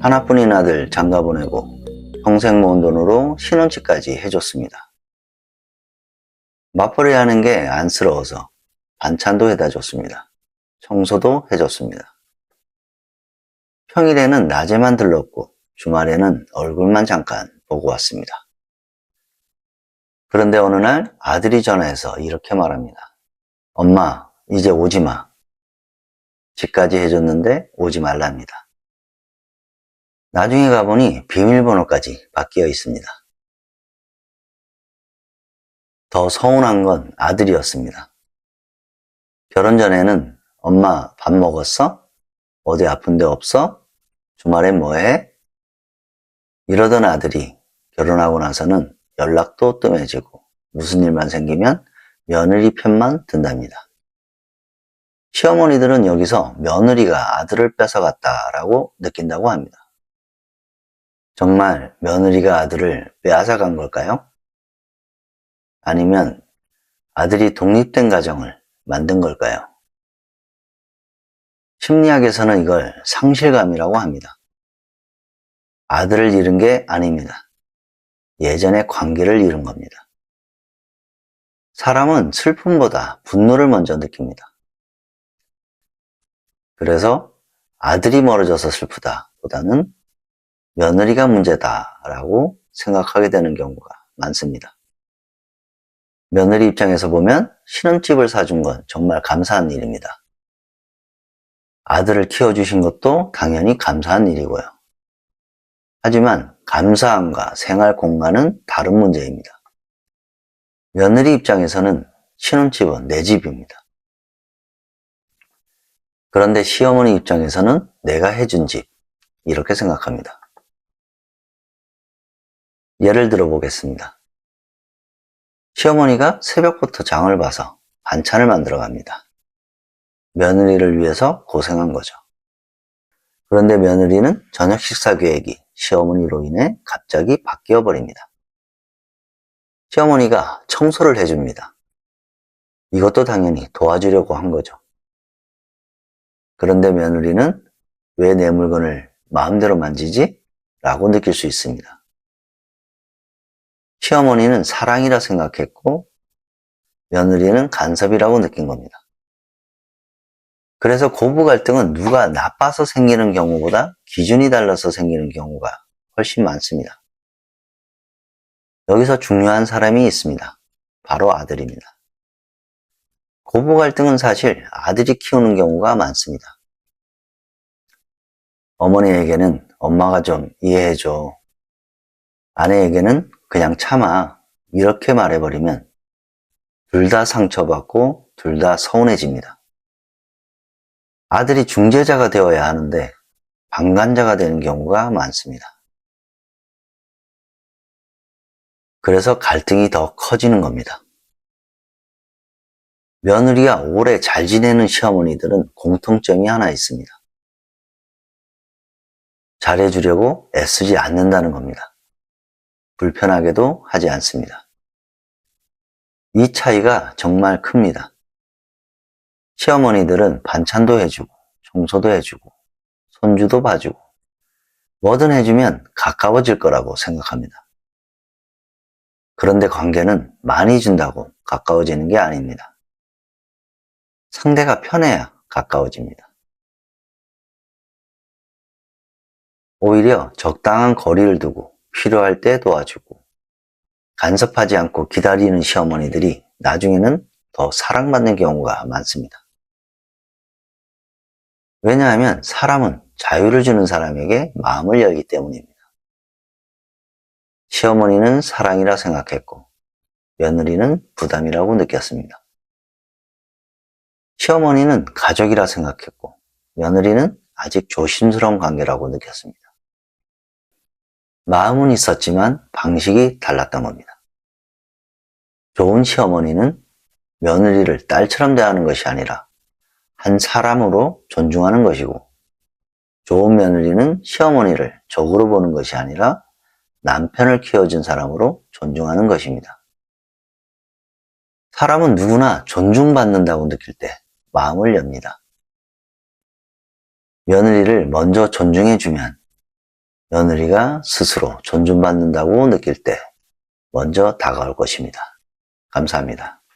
하나뿐인 아들 장가 보내고 평생 모은 돈으로 신혼집까지 해줬습니다. 맞벌이 하는 게 안쓰러워서 반찬도 해다 줬습니다. 청소도 해줬습니다. 평일에는 낮에만 들렀고 주말에는 얼굴만 잠깐 보고 왔습니다. 그런데 어느 날 아들이 전화해서 이렇게 말합니다. 엄마, 이제 오지 마. 집까지 해줬는데 오지 말랍니다. 나중에 가보니 비밀번호까지 바뀌어 있습니다. 더 서운한 건 아들이었습니다. 결혼 전에는 엄마 밥 먹었어? 어디 아픈 데 없어? 주말엔 뭐해? 이러던 아들이 결혼하고 나서는 연락도 뜸해지고 무슨 일만 생기면 며느리 편만 든답니다. 시어머니들은 여기서 며느리가 아들을 뺏어갔다라고 느낀다고 합니다. 정말 며느리가 아들을 빼앗아간 걸까요? 아니면 아들이 독립된 가정을 만든 걸까요? 심리학에서는 이걸 상실감이라고 합니다. 아들을 잃은 게 아닙니다. 예전의 관계를 잃은 겁니다. 사람은 슬픔보다 분노를 먼저 느낍니다. 그래서 아들이 멀어져서 슬프다 보다는 며느리가 문제다라고 생각하게 되는 경우가 많습니다. 며느리 입장에서 보면 신혼집을 사준 건 정말 감사한 일입니다. 아들을 키워주신 것도 당연히 감사한 일이고요. 하지만 감사함과 생활 공간은 다른 문제입니다. 며느리 입장에서는 신혼집은 내 집입니다. 그런데 시어머니 입장에서는 내가 해준 집, 이렇게 생각합니다. 예를 들어 보겠습니다. 시어머니가 새벽부터 장을 봐서 반찬을 만들어 갑니다. 며느리를 위해서 고생한 거죠. 그런데 며느리는 저녁 식사 계획이 시어머니로 인해 갑자기 바뀌어 버립니다. 시어머니가 청소를 해줍니다. 이것도 당연히 도와주려고 한 거죠. 그런데 며느리는 왜 내 물건을 마음대로 만지지? 라고 느낄 수 있습니다. 시어머니는 사랑이라 생각했고 며느리는 간섭이라고 느낀 겁니다. 그래서 고부 갈등은 누가 나빠서 생기는 경우보다 기준이 달라서 생기는 경우가 훨씬 많습니다. 여기서 중요한 사람이 있습니다. 바로 아들입니다. 고부 갈등은 사실 아들이 키우는 경우가 많습니다. 어머니에게는 엄마가 좀 이해해줘. 아내에게는 그냥 참아. 이렇게 말해버리면 둘 다 상처받고 둘 다 서운해집니다. 아들이 중재자가 되어야 하는데 방관자가 되는 경우가 많습니다. 그래서 갈등이 더 커지는 겁니다. 며느리가 오래 잘 지내는 시어머니들은 공통점이 하나 있습니다. 잘해주려고 애쓰지 않는다는 겁니다. 불편하게도 하지 않습니다. 이 차이가 정말 큽니다. 시어머니들은 반찬도 해주고 청소도 해주고 손주도 봐주고 뭐든 해주면 가까워질 거라고 생각합니다. 그런데 관계는 많이 준다고 가까워지는 게 아닙니다. 상대가 편해야 가까워집니다. 오히려 적당한 거리를 두고 필요할 때 도와주고 간섭하지 않고 기다리는 시어머니들이 나중에는 더 사랑받는 경우가 많습니다. 왜냐하면 사람은 자유를 주는 사람에게 마음을 열기 때문입니다. 시어머니는 사랑이라 생각했고 며느리는 부담이라고 느꼈습니다. 시어머니는 가족이라 생각했고 며느리는 아직 조심스러운 관계라고 느꼈습니다. 마음은 있었지만 방식이 달랐던 겁니다. 좋은 시어머니는 며느리를 딸처럼 대하는 것이 아니라 한 사람으로 존중하는 것이고, 좋은 며느리는 시어머니를 적으로 보는 것이 아니라 남편을 키워준 사람으로 존중하는 것입니다. 사람은 누구나 존중받는다고 느낄 때 마음을 엽니다. 며느리를 먼저 존중해주면 며느리가 스스로 존중받는다고 느낄 때 먼저 다가올 것입니다. 감사합니다.